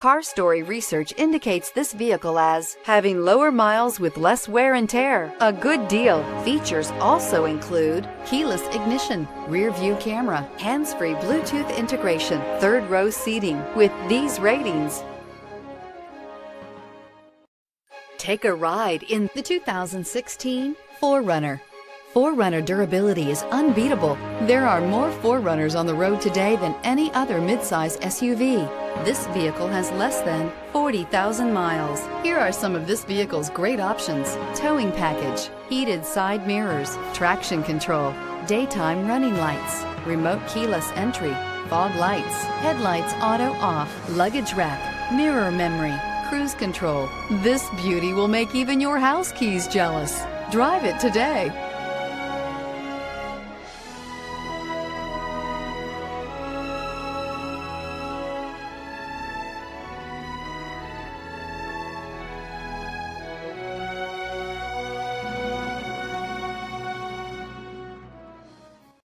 Car Story research indicates this vehicle as having lower miles with less wear and tear. A good deal. Features also include keyless ignition, rear view camera, hands-free Bluetooth integration, third row seating. With these ratings, take a ride in the 2016 4Runner. 4Runner durability is unbeatable. There are more 4Runners on the road today than any other midsize SUV. This vehicle has less than 40,000 miles. Here are some of this vehicle's great options: towing package, heated side mirrors, traction control, daytime running lights, remote keyless entry, fog lights, headlights auto off, luggage rack, mirror memory, cruise control. This beauty will make even your house keys jealous. Drive it today.